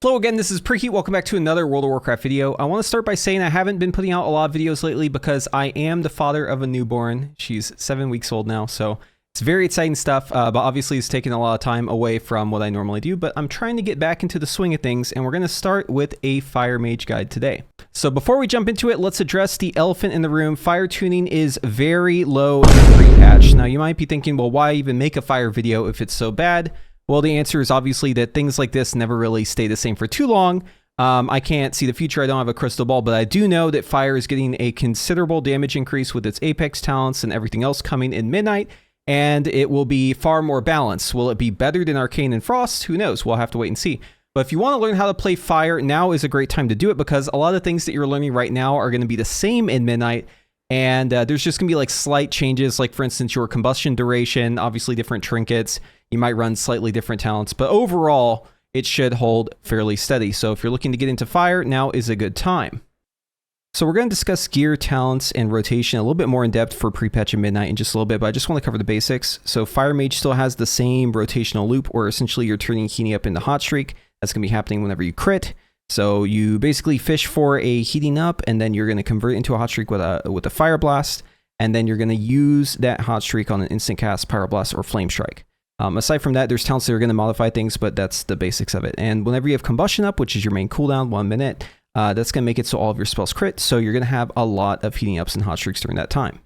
Hello again, this is Preheat. Welcome back to another World of Warcraft video. I want to start by saying I haven't been putting out a lot of videos lately because I am the father of a newborn. She's 7 weeks old now, so it's very exciting stuff, but obviously it's taken a lot of time away from what I normally do, but I'm trying to get back into the swing of things, and we're going to start with a Fire Mage guide today. So before we jump into it, let's address the elephant in the room. Fire tuning is very low in the pre-patch. Now you might be thinking, well, why even make a fire video if it's so bad? Well, the answer is obviously that things like this never really stay the same for too long. I can't see the future. I don't have a crystal ball, but I do know that Fire is getting a considerable damage increase with its Apex talents and everything else coming in Midnight, and it will be far more balanced. Will it be better than Arcane and Frost? Who knows? We'll have to wait and see. But if you want to learn how to play Fire, now is a great time to do it because a lot of things that you're learning right now are going to be the same in Midnight, and there's just going to be like slight changes, like for instance, your combustion duration, obviously different trinkets. You might run slightly different talents, but overall, it should hold fairly steady. So if you're looking to get into Fire, now is a good time. So we're going to discuss gear, talents, and rotation a little bit more in depth for Prepatch and Midnight in just a little bit, but I just want to cover the basics. So Fire Mage still has the same rotational loop where essentially you're turning heating up into hot streak. That's going to be happening whenever you crit. So you basically fish for a heating up, and then you're going to convert it into a hot streak with a Fire Blast, and then you're going to use that hot streak on an instant cast, Pyro Blast, or Flame Strike. Aside from that, there's talents that are going to modify things, but that's the basics of it. And whenever you have Combustion up, which is your main cooldown, 1 minute, that's going to make it so all of your spells crit, so you're going to have a lot of heating ups and hot streaks during that time.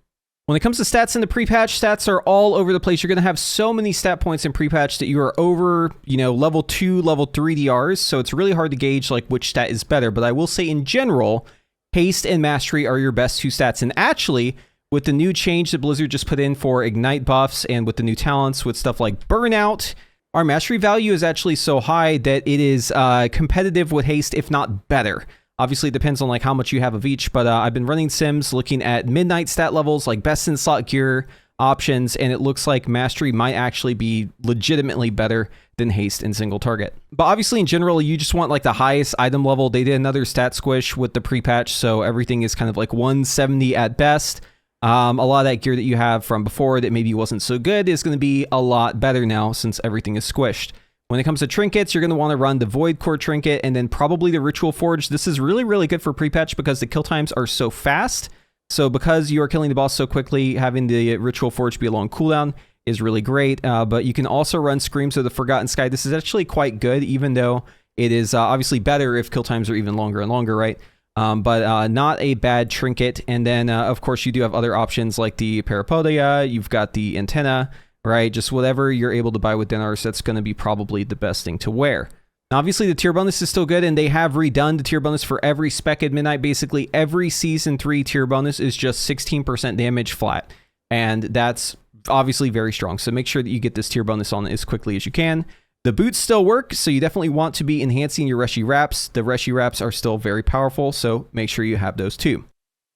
When it comes to stats in the pre-patch, stats are all over the place. You're going to have so many stat points in pre-patch that you are over, level 2, level 3 DRs, so it's really hard to gauge like which stat is better. But I will say in general, Haste and Mastery are your best two stats. And actually, with the new change that Blizzard just put in for Ignite buffs and with the new talents with stuff like Burnout, our Mastery value is actually so high that it is competitive with Haste, if not better. Obviously, it depends on like how much you have of each, but I've been running sims looking at Midnight stat levels, like best in slot gear options, and it looks like Mastery might actually be legitimately better than Haste in single target. But obviously, in general, you just want like the highest item level. They did another stat squish with the pre-patch, so everything is kind of like 170 at best. A lot of that gear that you have from before that maybe wasn't so good is going to be a lot better now since everything is squished. When it comes to trinkets, you're going to want to run the Void Core trinket and then probably the Ritual Forge. This is really, really good for pre-patch because the kill times are so fast. So because you are killing the boss so quickly, having the Ritual Forge be a long cooldown is really great. But you can also run Screams of the Forgotten Sky. This is actually quite good, even though it is obviously better if kill times are even longer and longer, right? But not a bad trinket. And then, of course, you do have other options like the Parapodia. You've got the Antenna, right? Just whatever you're able to buy with dinars, that's going to be probably the best thing to wear. Now, obviously, the tier bonus is still good, and they have redone the tier bonus for every spec at Midnight. Basically, every Season 3 tier bonus is just 16% damage flat, and that's obviously very strong. So make sure that you get this tier bonus on as quickly as you can. The boots still work, so you definitely want to be enhancing your Reshi Wraps. The Reshi Wraps are still very powerful, so make sure you have those too.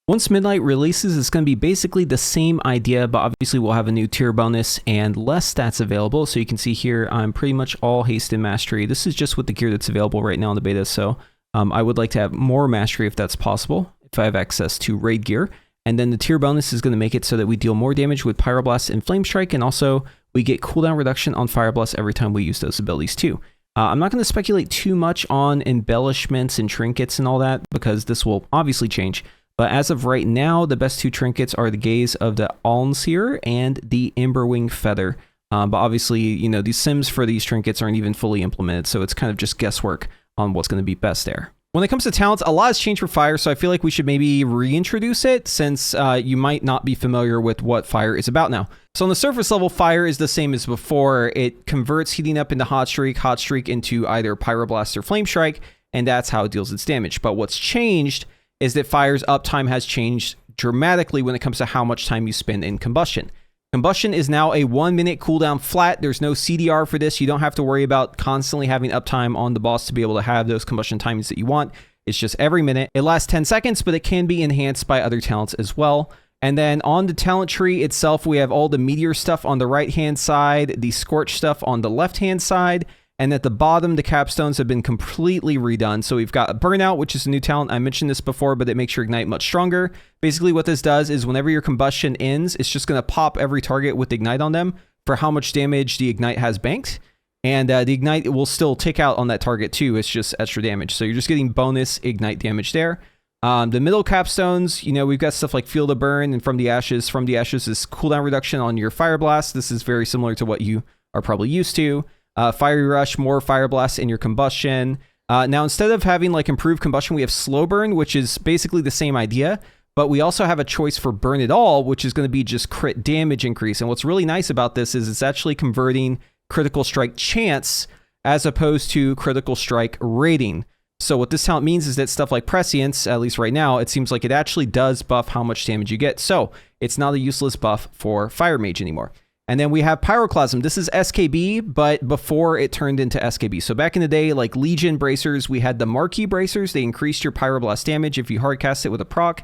Once Midnight releases, it's going to be basically the same idea, but obviously we'll have a new tier bonus and less stats available. So you can see here, I'm pretty much all Haste and Mastery. This is just with the gear that's available right now in the beta, so I would like to have more Mastery if that's possible, if I have access to Raid gear. And then the tier bonus is going to make it so that we deal more damage with Pyroblast and Flame Strike, and also we get cooldown reduction on Fire Blast every time we use those abilities too. I'm not going to speculate too much on embellishments and trinkets and all that, because this will obviously change. But as of right now, the best two trinkets are the Gaze of the Almseer and the Emberwing Feather. But obviously, these sims for these trinkets aren't even fully implemented, so it's kind of just guesswork on what's going to be best there. When it comes to talents, a lot has changed for Fire, so I feel like we should maybe reintroduce it since you might not be familiar with what Fire is about now. So on the surface level, Fire is the same as before. It converts heating up into hot streak into either Pyroblast or Flame Strike, and that's how it deals its damage. But what's changed is that Fire's uptime has changed dramatically when it comes to how much time you spend in Combustion. Combustion is now a 1 minute cooldown flat. There's no CDR for this. You don't have to worry about constantly having uptime on the boss to be able to have those Combustion timings that you want. It's just every minute. It lasts 10 seconds, but it can be enhanced by other talents as well. And then on the talent tree itself, we have all the Meteor stuff on the right-hand side, the Scorch stuff on the left-hand side, and at the bottom, the capstones have been completely redone. So we've got Burnout, which is a new talent. I mentioned this before, but it makes your Ignite much stronger. Basically, what this does is whenever your combustion ends, it's just going to pop every target with Ignite on them for how much damage the Ignite has banked. And the ignite will still tick out on that target too. It's just extra damage. So you're just getting bonus ignite damage there. The middle capstones, you know, we've got stuff like Feel the Burn and From the Ashes. From the Ashes is cooldown reduction on your Fire Blast. This is very similar to what you are probably used to. Fiery Rush, more Fire Blast in your combustion. Now, instead of having like improved combustion, we have Slow Burn, which is basically the same idea. But we also have a choice for Burn It All, which is going to be just crit damage increase. And what's really nice about this is it's actually converting critical strike chance as opposed to critical strike rating. So what this talent means is that stuff like Prescience, at least right now, it seems like it actually does buff how much damage you get. So it's not a useless buff for Fire Mage anymore. And then we have Pyroclasm. This is SKB, but before it turned into SKB. So back in the day, like Legion bracers, we had the Marquee bracers. They increased your Pyroblast damage if you hardcast it with a proc.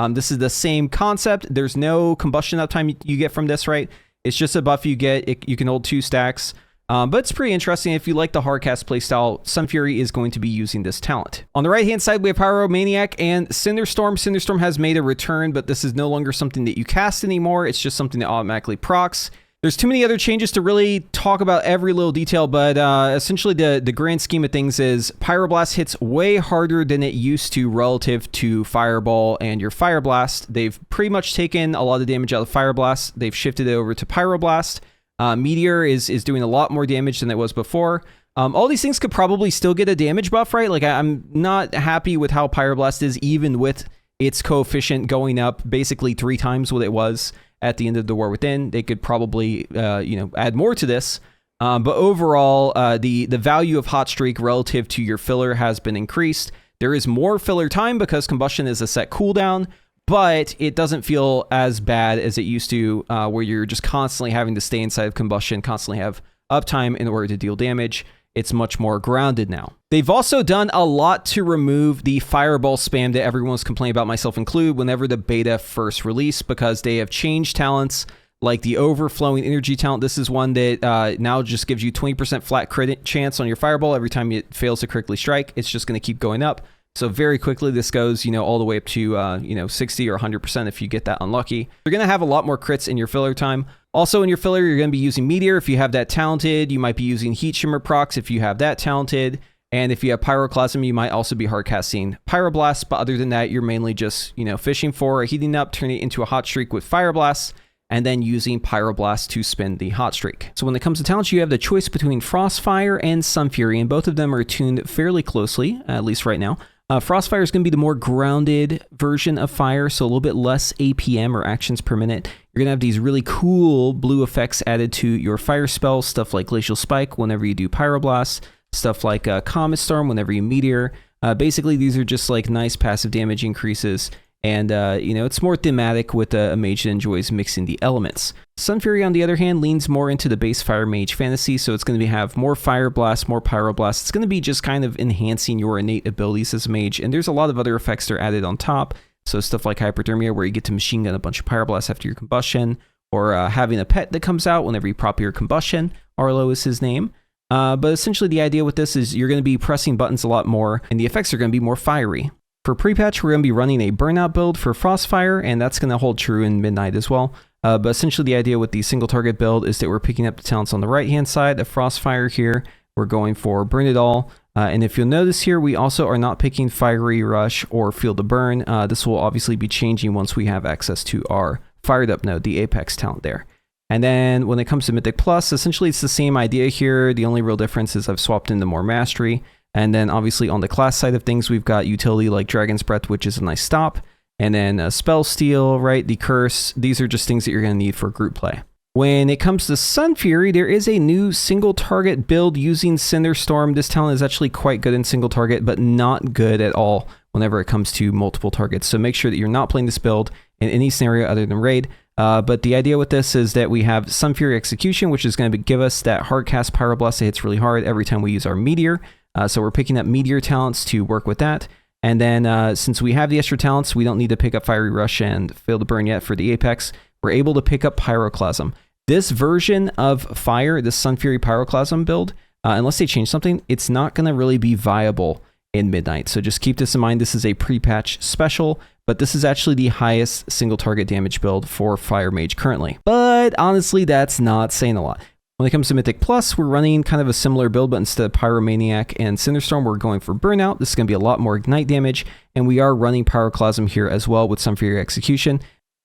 This is the same concept. There's no combustion uptime you get from this, right? It's just a buff you get. You can hold 2 stacks. But it's pretty interesting. If you like the hardcast playstyle, Sunfury is going to be using this talent. On the right-hand side, we have Pyromaniac and Cinderstorm. Cinderstorm has made a return, but this is no longer something that you cast anymore. It's just something that automatically procs. There's too many other changes to really talk about every little detail, but essentially the grand scheme of things is Pyroblast hits way harder than it used to relative to Fireball and your Fire Blast. They've pretty much taken a lot of damage out of Fire Blast. They've shifted it over to Pyroblast. Meteor is doing a lot more damage than it was before. All these things could probably still get a damage buff, right? Like I'm not happy with how Pyroblast is, even with its coefficient going up basically 3 times what it was at the end of the War Within. They could probably, add more to this. But overall, the value of Hot Streak relative to your filler has been increased. There is more filler time because combustion is a set cooldown, but it doesn't feel as bad as it used to, where you're just constantly having to stay inside of combustion, constantly have uptime in order to deal damage. It's much more grounded now. They've also done a lot to remove the fireball spam that everyone's complaining about, myself included, whenever the beta first released, because they have changed talents like the overflowing energy talent. This is one that now just gives you 20% flat crit chance on your fireball every time it fails to critically strike. It's just going to keep going up. So very quickly, this goes, all the way up to, 60 or 100% if you get that unlucky. You're going to have a lot more crits in your filler time. Also in your filler, you're going to be using Meteor if you have that talented. You might be using Heat Shimmer procs if you have that talented. And if you have Pyroclasm, you might also be hardcasting Pyroblast. But other than that, you're mainly just, fishing for a heating up, turning it into a hot streak with Fire Blast, and then using Pyroblast to spin the hot streak. So when it comes to talents, you have the choice between Frostfire and Sunfury, and both of them are tuned fairly closely, at least right now. Frostfire is going to be the more grounded version of Fire, so a little bit less APM or actions per minute. You're going to have these really cool blue effects added to your Fire spells, stuff like Glacial Spike whenever you do Pyroblast, stuff like Comet Storm whenever you Meteor. Basically, these are just like nice passive damage increases, and it's more thematic with a mage that enjoys mixing the elements. Sunfury, on the other hand, leans more into the base Fire Mage fantasy, so it's going to have more Fire Blast, more Pyroblast. It's going to be just kind of enhancing your innate abilities as a mage, and there's a lot of other effects that are added on top. So stuff like Hyperthermia, where you get to machine gun a bunch of Pyroblasts after your combustion, or having a pet that comes out whenever you prop your combustion. Arlo is his name. But essentially the idea with this is you're going to be pressing buttons a lot more, and the effects are going to be more fiery. For Prepatch, we're going to be running a Burnout build for Frostfire, and that's going to hold true in Midnight as well. But essentially the idea with the single target build is that we're picking up the talents on the right-hand side of Frostfire here. We're going for Burn It All. And if you'll notice here, we also are not picking Fiery Rush or Feel the Burn. This will obviously be changing once we have access to our Fired Up node, the Apex talent there. And then when it comes to Mythic Plus, essentially it's the same idea here. The only real difference is I've swapped into more Mastery. And then obviously on the class side of things, we've got utility like Dragon's Breath, which is a nice stop. And then Spell Steal, right? The Curse. These are just things that you're going to need for group play. When it comes to Sunfury, there is a new single target build using Cinderstorm. This talent is actually quite good in single target, but not good at all whenever it comes to multiple targets. So make sure that you're not playing this build in any scenario other than Raid. But the idea with this is that we have Sunfury Execution, which is going to give us that hardcast Pyroblast that hits really hard every time we use our Meteor. So we're picking up Meteor talents to work with that. And then since we have the extra talents, we don't need to pick up Fiery Rush and Fail to Burn yet for the Apex. We're able to pick up Pyroclasm. This version of Fire, this Sunfury Pyroclasm build, unless they change something, it's not going to really be viable in Midnight. So just keep this in mind. This is a pre-patch special, but this is actually the highest single target damage build for Fire Mage currently. But honestly, that's not saying a lot. When it comes to Mythic Plus, we're running kind of a similar build, but instead of Pyromaniac and Cinderstorm, we're going for Burnout. This is going to be a lot more Ignite damage, and we are running Pyroclasm here as well with Sunfury Execution.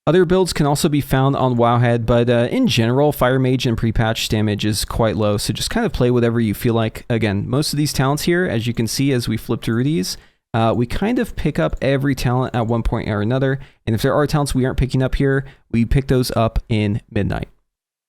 Other builds can also be found on Wowhead, but in general, Fire Mage and Prepatch damage is quite low, so just kind of play whatever you feel like. Again, most of these talents here, as you can see as we flip through these, we kind of pick up every talent at one point or another, and if there are talents we aren't picking up here, we pick those up in Midnight.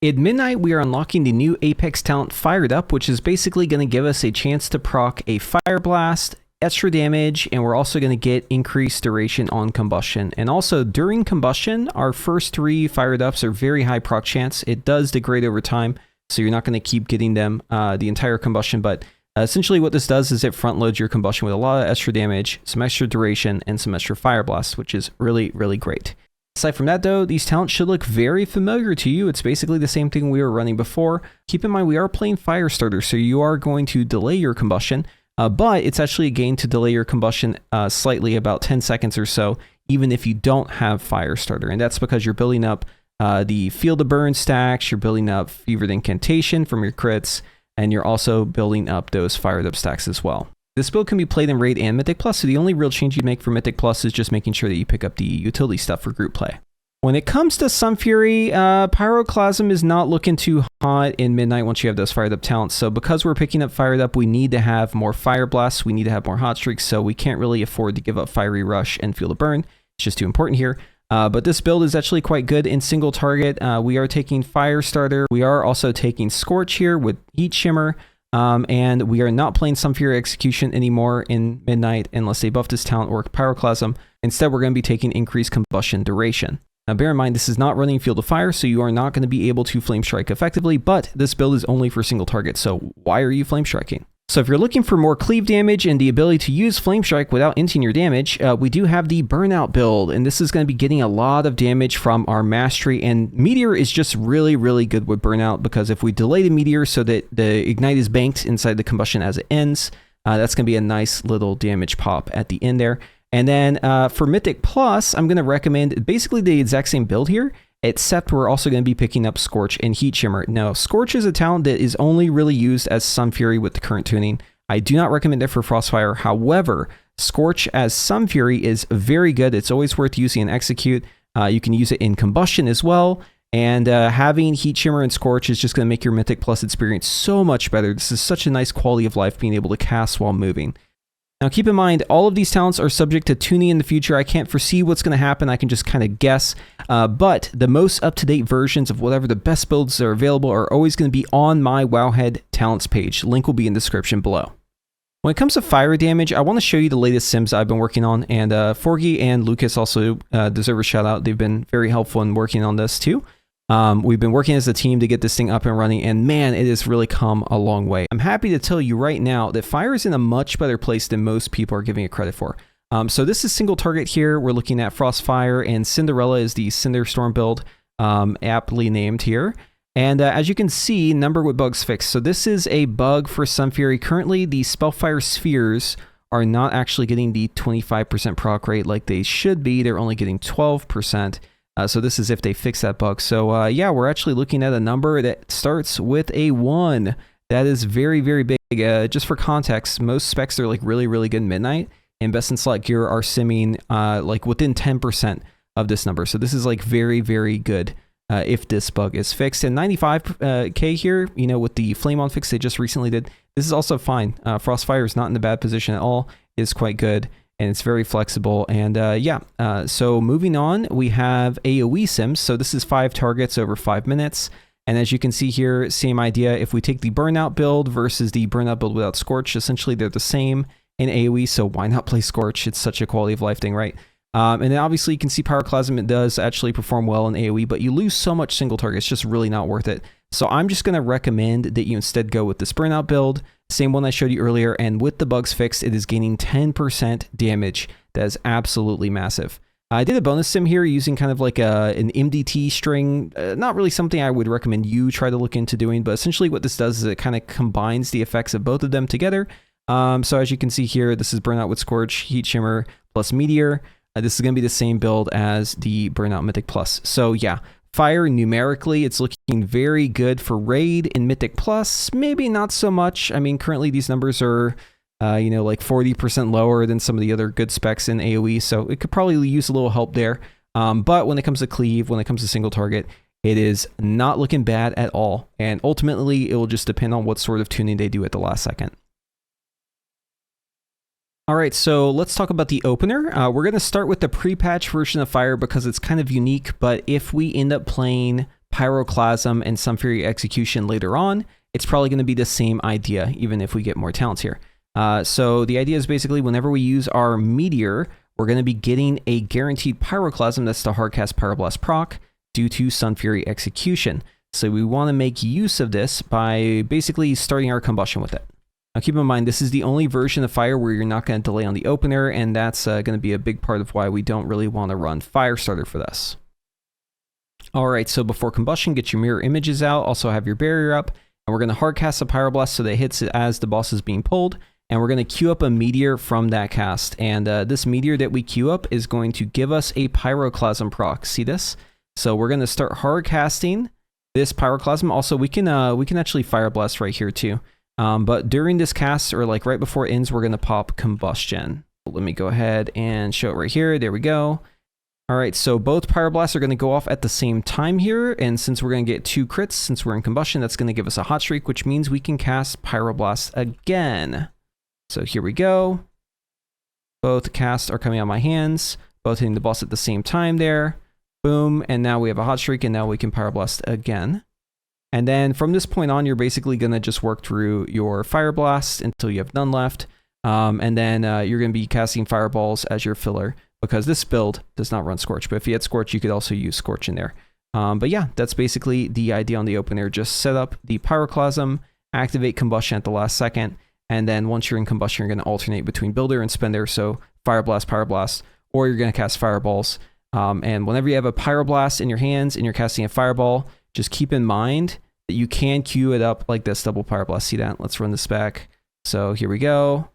In Midnight, we are unlocking the new Apex talent Fired Up, which is basically going to give us a chance to proc a Fire Blast, extra damage, and we're also going to get increased duration on Combustion. And also, during Combustion, our first 3 Fired Ups are very high proc chance. It does degrade over time, so you're not going to keep getting them the entire Combustion, but essentially what this does is it front loads your Combustion with a lot of extra damage, some extra duration, and some extra Fire Blast, which is really, really great. Aside from that though, these talents should look very familiar to you. It's basically the same thing we were running before. Keep in mind we are playing Firestarter, so you are going to delay your Combustion, but it's actually a gain to delay your Combustion slightly, about 10 seconds or so, even if you don't have Firestarter. And that's because you're building up the Field of Burn stacks, you're building up Fevered Incantation from your crits, and you're also building up those Fired Up stacks as well. This build can be played in Raid and Mythic Plus, so the only real change you'd make for Mythic Plus is just making sure that you pick up the utility stuff for group play. When it comes to Sunfury, Pyroclasm is not looking too hot in Midnight once you have those Fired Up talents, so because we're picking up Fired Up, we need to have more Fire Blasts, we need to have more Hot Streaks, so we can't really afford to give up Fiery Rush and Field of Burn. It's just too important here. But this build is actually quite good in single target. We are taking Firestarter, we are also taking Scorch here with Heat Shimmer, and we are not playing Sunfury Execution anymore in Midnight unless they buff this talent or Pyroclasm. Instead, we're going to be taking increased Combustion duration. Now bear in mind, this is not running Field of Fire, so you are not going to be able to Flame Strike effectively, but this build is only for single target, so why are you Flame Striking? So if you're looking for more cleave damage and the ability to use Flame Strike without inting your damage, we do have the Burnout build, and this is going to be getting a lot of damage from our Mastery, and Meteor is just really, really good with Burnout, because if we delay the Meteor so that the Ignite is banked inside the Combustion as it ends, that's going to be a nice little damage pop at the end there. And then for Mythic Plus, I'm going to recommend basically the exact same build here, except we're also going to be picking up Scorch and Heat Shimmer. Now, Scorch is a talent that is only really used as Sunfury with the current tuning. I do not recommend it for Frostfire. However, Scorch as Sunfury is very good. It's always worth using and Execute. You can use it in Combustion as well. And having Heat Shimmer and Scorch is just going to make your Mythic Plus experience so much better. This is such a nice quality of life being able to cast while moving. Now keep in mind, all of these talents are subject to tuning in the future. I can't foresee what's going to happen. I can just kind of guess. But the most up-to-date versions of whatever the best builds are available are always going to be on my Wowhead talents page. Link will be in the description below. When it comes to fire damage, I want to show you the latest sims I've been working on. And Forgy and Lucas also deserve a shout out. They've been very helpful in working on this too. We've been working as a team to get this thing up and running, and man, it has really come a long way. I'm happy to tell you right now that Fire is in a much better place than most people are giving it credit for. So this is single target here. We're looking at Frostfire, and Cinderella is the Cinderstorm build, aptly named here. And as you can see, number with bugs fixed. So this is a bug for Sunfury. Currently, the Spellfire Spheres are not actually getting the 25% proc rate like they should be. They're only getting 12%. So this is if they fix that bug. So yeah, we're actually looking at a number that starts with a 1. That is very, very big. Just for context, most specs are like really, really good in Midnight, and best in slot gear are simming like within 10% of this number. So this is like very, very good if this bug is fixed. And 95k here, you know, with the flame on fix they just recently did, this is also fine. Frostfire is not in a bad position at all. It is quite good. And it's very flexible. And yeah, so moving on, we have AOE sims. So this is 5 targets over 5 minutes. And as you can see here, same idea. If we take the Burnout build versus the Burnout build without Scorch, essentially they're the same in AOE. So why not play Scorch? It's such a quality of life thing, right? And then obviously you can see Pyroclasm, it does actually perform well in AOE, but you lose so much single target, it's just really not worth it. So I'm just going to recommend that you instead go with this Burnout build, same one I showed you earlier, and with the bugs fixed, it is gaining 10% damage. That is absolutely massive. I did a bonus sim here using kind of like an MDT string, not really something I would recommend you try to look into doing, but essentially what this does is it kind of combines the effects of both of them together. So as you can see here, this is Burnout with Scorch, Heat Shimmer, plus Meteor. This is going to be the same build as the Burnout Mythic Plus. So yeah, Fire numerically, it's looking very good for Raid and Mythic Plus. Maybe not so much. I mean, currently these numbers are, you know, like 40% lower than some of the other good specs in AOE, so it could probably use a little help there. But when it comes to cleave, when it comes to single target, it is not looking bad at all. And ultimately, it will just depend on what sort of tuning they do at the last second. All right, so let's talk about the opener. We're going to start with the pre-patch version of Fire because it's kind of unique, but if we end up playing Pyroclasm and Sunfury Execution later on, it's probably going to be the same idea, even if we get more talents here. So the idea is basically whenever we use our Meteor, we're going to be getting a guaranteed Pyroclasm, that's the Hardcast Pyroblast proc, due to Sunfury Execution. So we want to make use of this by basically starting our combustion with it. Now keep in mind, this is the only version of Fire where you're not going to delay on the opener, and that's going to be a big part of why we don't really want to run Firestarter for this. Alright, so before combustion, get your mirror images out, also have your barrier up, and we're going to hardcast a Pyroblast so that it hits it as the boss is being pulled, and we're going to queue up a Meteor from that cast, and this Meteor that we queue up is going to give us a Pyroclasm proc. See this? So we're going to start hardcasting this Pyroclasm. Also, we can actually Fire Blast right here too. But during this cast, or like right before it ends, we're going to pop Combustion. Let me go ahead and show it right here. There we go. All right, so both Pyroblasts are going to go off at the same time here. And since we're going to get 2 crits, since we're in Combustion, that's going to give us a hot streak, which means we can cast Pyroblast again. So here we go. Both casts are coming out of my hands, both hitting the boss at the same time there. Boom, and now we have a hot streak, and now we can Pyroblast again. And then from this point on, you're basically going to just work through your Fire Blast until you have none left. And then you're going to be casting Fireballs as your filler because this build does not run Scorch. But if you had Scorch, you could also use Scorch in there. But yeah, that's basically the idea on the opener. Just set up the Pyroclasm, activate Combustion at the last second. And then once you're in Combustion, you're going to alternate between Builder and Spender. So Fire Blast, Pyroblast, or you're going to cast Fireballs. And whenever you have a Pyroblast in your hands and you're casting a Fireball, just keep in mind that you can queue it up like this double Pyroblast. See that? Let's run this back. So here we go.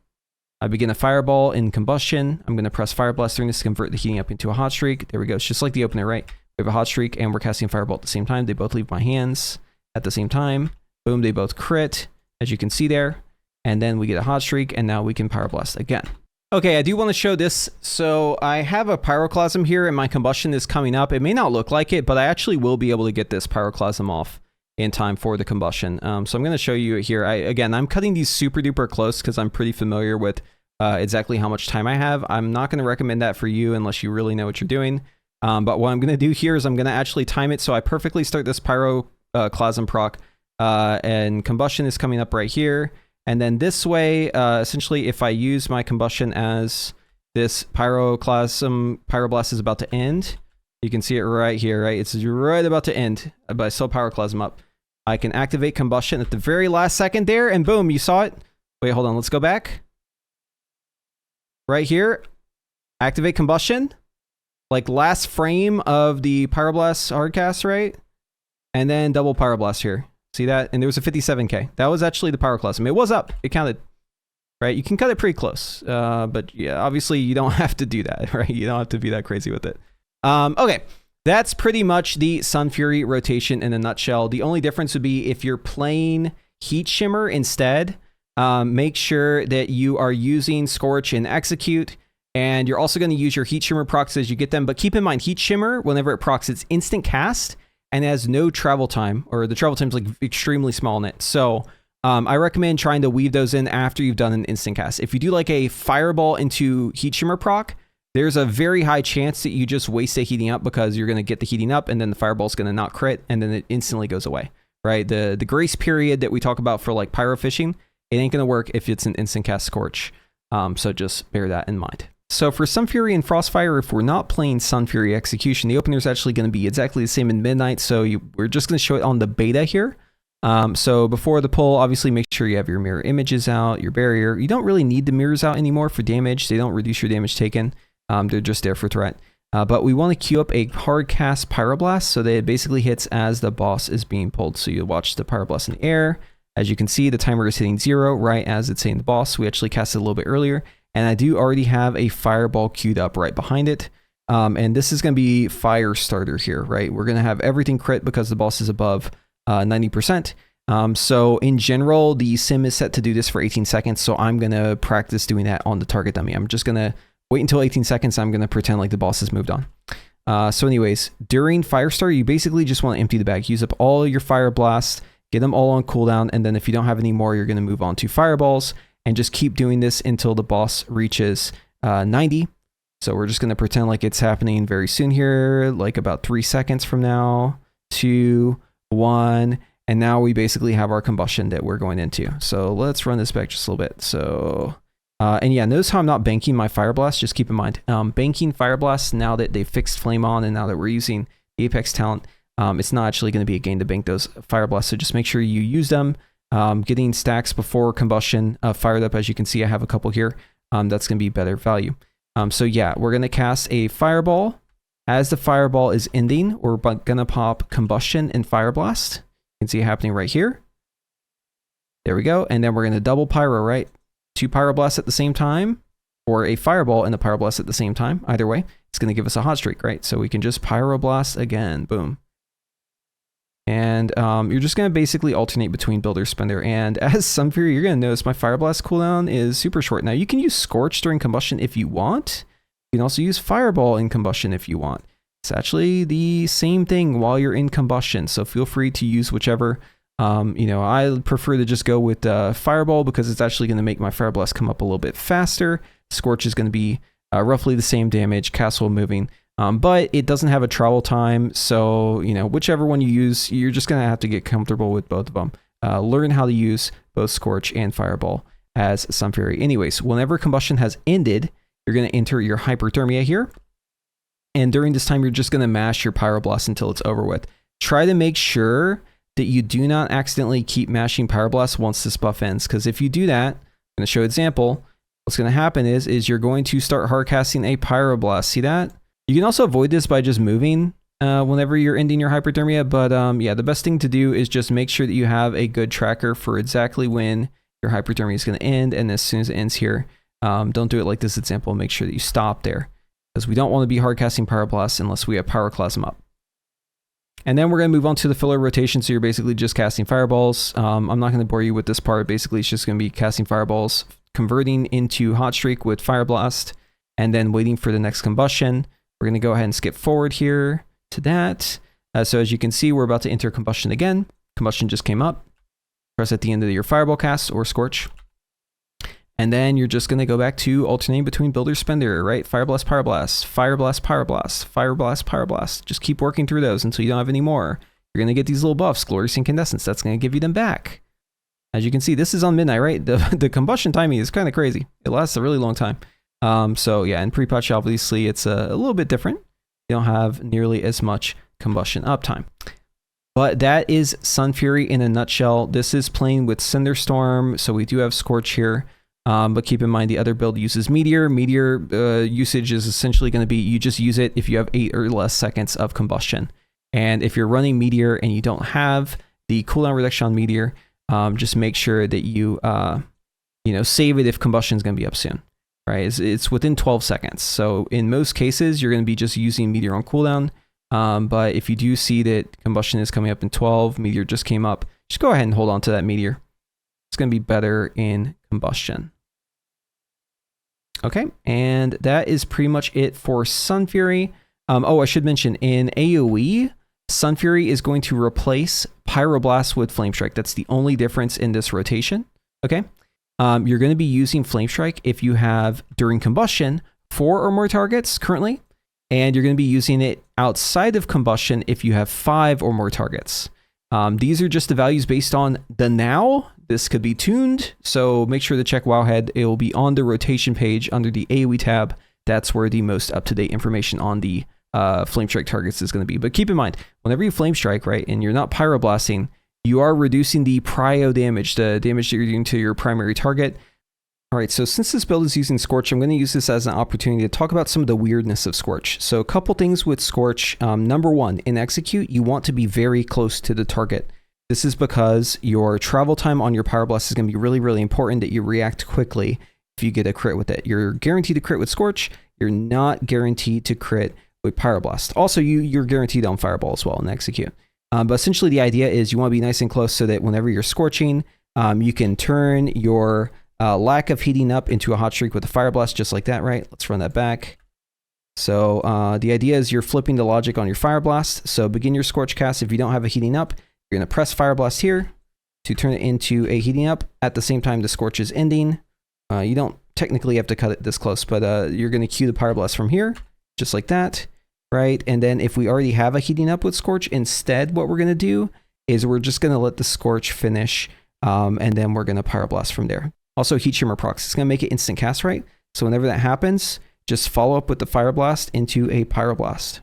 I begin a Fireball in Combustion. I'm going to press Fire Blast during this to convert the heating up into a hot streak. There we go. It's just like the opener, right? We have a hot streak and we're casting Fireball at the same time. They both leave my hands at the same time. Boom, they both crit, as you can see there. And then we get a hot streak and now we can Pyroblast again. Okay, I do want to show this. So I have a Pyroclasm here and my Combustion is coming up. It may not look like it, but I actually will be able to get this Pyroclasm off in time for the Combustion. So I'm going to show you here. Again, I'm cutting these super duper close because I'm pretty familiar with exactly how much time I have. I'm not going to recommend that for you unless you really know what you're doing. But what I'm going to do here is I'm going to actually time it so I perfectly start this Pyroclasm proc and Combustion is coming up right here. And then this way, essentially, if I use my Combustion as this Pyroblast is about to end, you can see it right here, right? It's right about to end, but I still Pyroclasm up. I can activate Combustion at the very last second there, and boom, you saw it. Wait, hold on, let's go back. Right here, activate Combustion. Like last frame of the Pyroblast hardcast, right? And then double Pyroblast here. See that? And there was a 57k. That was actually the Pyroclasm. It was up. It counted. Right? You can cut it pretty close. But yeah, obviously you don't have to do that, right? You don't have to be that crazy with it. Okay. That's pretty much the Sunfury rotation in a nutshell. The only difference would be if you're playing Heat Shimmer instead, make sure that you are using Scorch and Execute. And you're also going to use your Heat Shimmer procs as you get them. But keep in mind, Heat Shimmer, whenever it procs, it's instant cast and has no travel time, or the travel time's like extremely small in it. So I recommend trying to weave those in after you've done an instant cast. If you do like a Fireball into Heat Shimmer proc, there's a very high chance that you just waste it heating up because you're going to get the heating up and then the Fireball's going to not crit and then it instantly goes away, right? The grace period that we talk about for like pyro fishing, it ain't going to work if it's an instant cast Scorch. So just bear that in mind. So for Sunfury and Frostfire, if we're not playing Sunfury Execution, the opener is actually going to be exactly the same in Midnight. So we're just going to show it on the beta here. So before the pull, obviously make sure you have your mirror images out, your barrier. You don't really need the mirrors out anymore for damage. They don't reduce your damage taken. They're just there for threat. But we want to queue up a hard cast Pyroblast so that it basically hits as the boss is being pulled. So you'll watch the Pyroblast in the air. As you can see, the timer is hitting 0 right as it's hitting the boss. We actually cast it a little bit earlier. And I do already have a Fireball queued up right behind it. And this is going to be fire starter here, right? We're going to have everything crit because the boss is above 90%. So in general, the sim is set to do this for 18 seconds. So I'm going to practice doing that on the target dummy. I'm just going to wait until 18 seconds. I'm going to pretend like the boss has moved on. So anyways, during Firestar, you basically just want to empty the bag. Use up all your Fire Blasts, get them all on cooldown. And then if you don't have any more, you're going to move on to Fireballs and just keep doing this until the boss reaches 90. So we're just going to pretend like it's happening very soon here, like about 3 seconds from now, 2, 1. And now we basically have our combustion that we're going into. So let's run this back just a little bit. So, and yeah, notice how I'm not banking my Fire Blast. Just keep in mind, banking Fire Blast now that they fixed Flame On and now that we're using the Apex talent, it's not actually going to be a gain to bank those Fire Blasts. So just make sure you use them. Getting stacks before combustion fired up. As you can see, I have a couple here. That's going to be better value. So yeah, we're going to cast a Fireball. As the Fireball is ending, we're going to pop Combustion and Fire Blast. You can see it happening right here. There we go. And then we're going to double Pyro, right? 2 Pyroblasts at the same time, or a Fireball and a Pyroblast at the same time. Either way, it's going to give us a hot streak, right? So we can just Pyroblast again. Boom. And you're just going to basically alternate between Builder Spender. And as Sunfury, you're going to notice my Fire Blast cooldown is super short. Now, you can use Scorch during Combustion if you want. You can also use Fireball in Combustion if you want. It's actually the same thing while you're in Combustion, so feel free to use whichever. You know, I prefer to just go with Fireball because it's actually going to make my Fire Blast come up a little bit faster. Scorch is going to be roughly the same damage, castle moving, but it doesn't have a travel time, so, you know, whichever one you use, you're just going to have to get comfortable with both of them. Learn how to use both Scorch and Fireball as Sunfury. Anyways, whenever Combustion has ended, you're going to enter your Hyperthermia here. And during this time, you're just going to mash your Pyroblast until it's over with. Try to make sure that you do not accidentally keep mashing Pyroblast once this buff ends. Because if you do that, I'm going to show an example. What's going to happen is you're going to start hardcasting a Pyroblast. See that? You can also avoid this by just moving whenever you're ending your Hyperthermia. But yeah, the best thing to do is just make sure that you have a good tracker for exactly when your Hyperthermia is going to end. And as soon as it ends here, don't do it like this example. Make sure that you stop there, because we don't want to be hardcasting Pyroblast unless we have Pyroclasm up. And then we're going to move on to the filler rotation. So you're basically just casting Fireballs. I'm not going to bore you with this part. Basically, it's just going to be casting Fireballs, converting into Hot Streak with Fire Blast, and then waiting for the next Combustion. We're going to go ahead and skip forward here to that. So as you can see, we're about to enter Combustion again. Combustion just came up. Press at the end of your Fireball cast or Scorch. And then you're just going to go back to alternating between Builder Spender, right? Fireblast, Pyroblast, Fireblast, Pyroblast, Fireblast, Pyroblast. Just keep working through those until you don't have any more. You're going to get these little buffs, Glorious Incandescence. That's going to give you them back. As you can see, this is on midnight, right? The combustion timing is kind of crazy. It lasts a really long time. So yeah, in Prepatch, obviously, it's a little bit different. You don't have nearly as much combustion uptime. But that is Sunfury in a nutshell. This is playing with Cinderstorm, so we do have Scorch here. But keep in mind the other build uses Meteor. Meteor usage is essentially going to be, you just use it if you have 8 or less seconds of combustion. And if you're running Meteor and you don't have the cooldown reduction on Meteor, just make sure that you, you know, save it if combustion is going to be up soon, right? It's within 12 seconds. So in most cases, you're going to be just using Meteor on cooldown. But if you do see that combustion is coming up in 12, Meteor just came up, just go ahead and hold on to that Meteor. It's going to be better in combustion. Okay, and that is pretty much it for Sunfury. Oh, I should mention, in AOE, Sunfury is going to replace Pyroblast with Flame Strike. That's the only difference in this rotation. Okay, you're going to be using Flame Strike if you have, during combustion, 4 or more targets currently, and you're going to be using it outside of combustion if you have 5 or more targets. These are just the values based on the now. This could be tuned, so make sure to check Wowhead. It will be on the rotation page under the AOE tab. That's where the most up-to-date information on the Flame Strike targets is going to be. But keep in mind, whenever you Flame Strike, right, and you're not Pyroblasting, you are reducing the prio damage, the damage that you're doing to your primary target. All right, so since this build is using Scorch, I'm going to use this as an opportunity to talk about some of the weirdness of Scorch. So a couple things with Scorch. Number one, in Execute, you want to be very close to the target. This is because your travel time on your Pyroblast is going to be really, really important that you react quickly if you get a crit with it. You're guaranteed to crit with Scorch. you're not guaranteed to crit with Pyroblast. Also, you're guaranteed on Fireball as well and Execute. But essentially the idea is you want to be nice and close so that whenever you're scorching, you can turn your lack of heating up into a hot streak with a Fire Blast, just like that, right? Let's run that back. So the idea is you're flipping the logic on your Fire Blast. So begin your Scorch cast. If you don't have a heating up, you're going to press Fire Blast here to turn it into a heating up. At the same time, the Scorch is ending. You don't technically have to cut it this close, but you're going to cue the Pyro Blast from here, just like that, right? And then if we already have a heating up with Scorch, instead what we're going to do is we're just going to let the Scorch finish, and then we're going to Pyro Blast from there. Also, Heat Shimmer procs. It's going to make it instant cast, right? So whenever that happens, just follow up with the Fire Blast into a Pyro Blast.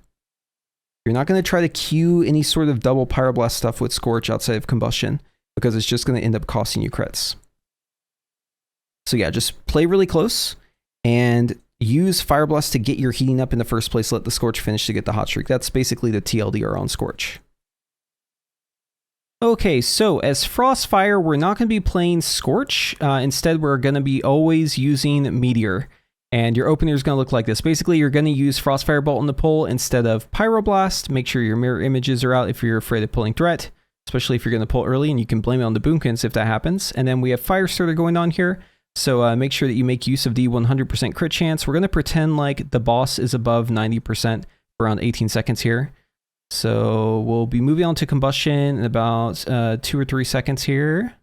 You're not going to try to queue any sort of double Pyro Blast stuff with Scorch outside of Combustion, because it's just going to end up costing you crits. So yeah, just play really close and use Fire Blast to get your heating up in the first place. Let the Scorch finish to get the hot streak. That's basically the TLDR on Scorch. Okay, so as Frostfire, we're not going to be playing Scorch. Instead, we're going to be always using Meteor. And your opener is going to look like this. Basically, you're going to use Frostfire Bolt in the pull instead of Pyroblast. Make sure your mirror images are out if you're afraid of pulling Threat, especially if you're going to pull early, and you can blame it on the Boomkins if that happens. And then we have Fire Starter going on here. So make sure that you make use of the 100% crit chance. We're going to pretend like the boss is above 90% for around 18 seconds here. So we'll be moving on to Combustion in about 2 or 3 seconds here.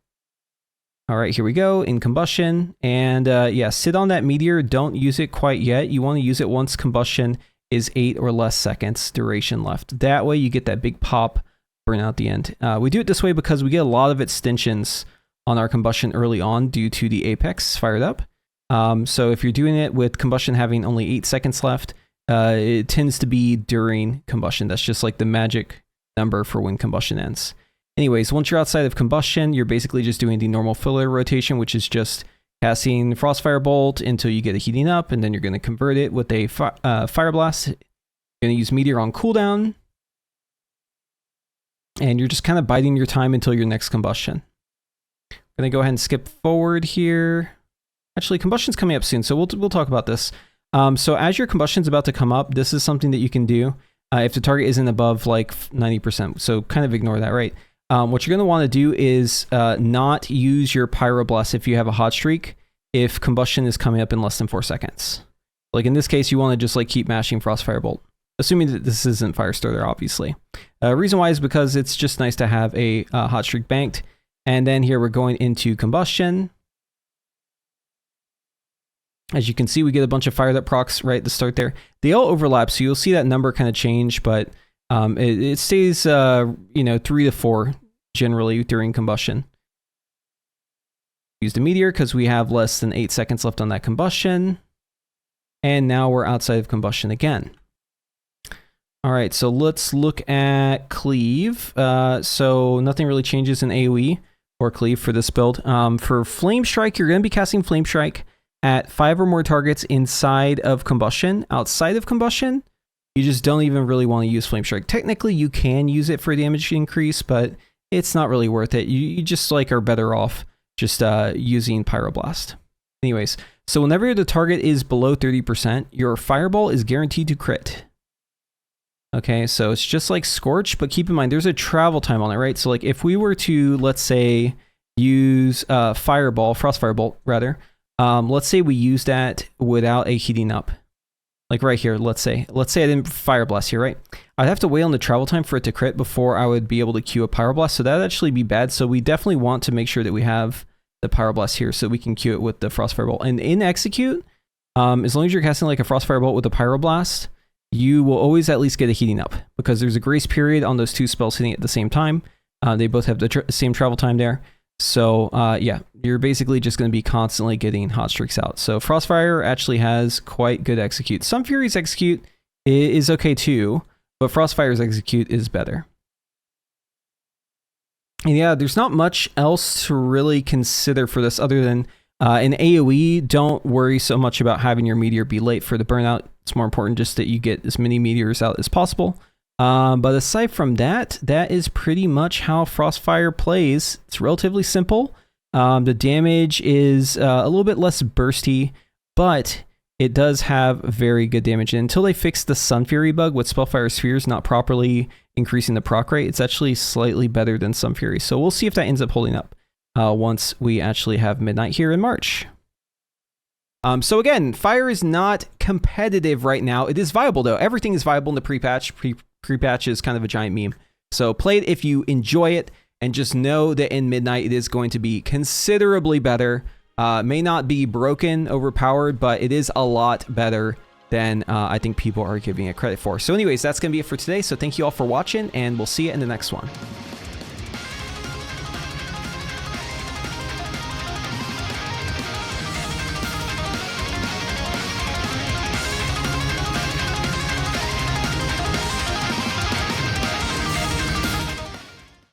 All right, here we go in Combustion. And yeah, sit on that Meteor. Don't use it quite yet. You want to use it once Combustion is 8 or less seconds duration left. That way you get that big pop burn out at the end. We do it this way because we get a lot of extensions on our Combustion early on due to the Apex fired up. So if you're doing it with Combustion having only 8 seconds left, it tends to be during Combustion. That's just like the magic number for when Combustion ends. Anyways, once you're outside of Combustion, you're basically just doing the normal filler rotation, which is just casting Frostfire Bolt until you get a heating up, and then you're going to convert it with a Fire Blast. You're going to use Meteor on cooldown, and you're just kind of biding your time until your next Combustion. I'm going to go ahead and skip forward here. Actually, Combustion's coming up soon, so we'll talk about this. So as your Combustion's about to come up, this is something that you can do if the target isn't above like 90%. So kind of ignore that, right? What you're going to want to do is not use your Pyroblast if you have a hot streak if Combustion is coming up in less than 4 seconds. Like in this case, you want to just like keep mashing Frostfire Bolt, assuming that this isn't Fire Starter, obviously. Reason why is because it's just nice to have a hot streak banked. And then here we're going into Combustion. As you can see, we get a bunch of fired up procs right at the start there. They all overlap, so you'll see that number kind of change, but it stays, 3 to 4 generally during Combustion. Use the Meteor because we have less than 8 seconds left on that Combustion. And now we're outside of Combustion again. All right, so let's look at Cleave. So nothing really changes in AOE or Cleave for this build. For Flame Strike, you're going to be casting Flame Strike at 5 or more targets inside of Combustion. Outside of Combustion, you just don't even really want to use Flame Strike. Technically, you can use it for damage increase, but it's not really worth it. You just like are better off just using Pyroblast. Anyways, so whenever the target is below 30%, your Fireball is guaranteed to crit. Okay, so it's just like Scorch, but keep in mind there's a travel time on it, right? So like if we were to, let's say, use Frostfire Bolt rather, let's say we use that without a heating up. Like right here, let's say I didn't Fire Blast here, right? I'd have to wait on the travel time for it to crit before I would be able to queue a Pyroblast, so that'd actually be bad. So we definitely want to make sure that we have the Pyroblast here so we can queue it with the Frostfire Bolt. And in Execute, as long as you're casting like a Frostfire Bolt with a Pyroblast, you will always at least get a heating up because there's a grace period on those two spells hitting at the same time. They both have the same travel time there. So yeah, you're basically just going to be constantly getting hot streaks out. So Frostfire actually has quite good Execute. Sunfury's Execute is okay too, but Frostfire's Execute is better. And yeah, there's not much else to really consider for this other than in AOE, don't worry so much about having your Meteor be late for the burnout. It's more important just that you get as many Meteors out as possible. But aside from that, that is pretty much how Frostfire plays. It's relatively simple. The damage is a little bit less bursty, but it does have very good damage. And until they fix the Sunfury bug with Spellfire Spheres not properly increasing the proc rate, it's actually slightly better than Sunfury. So we'll see if that ends up holding up once we actually have Midnight here in March. So again, Fire is not competitive right now. It is viable though. Everything is viable in the pre-patch. Pre-patch is kind of a giant meme. So play it if you enjoy it, and just know that in Midnight it is going to be considerably better. May not be broken, overpowered, but it is a lot better than I think people are giving it credit for. So anyways, that's going to be it for today. So thank you all for watching, and we'll see you in the next one.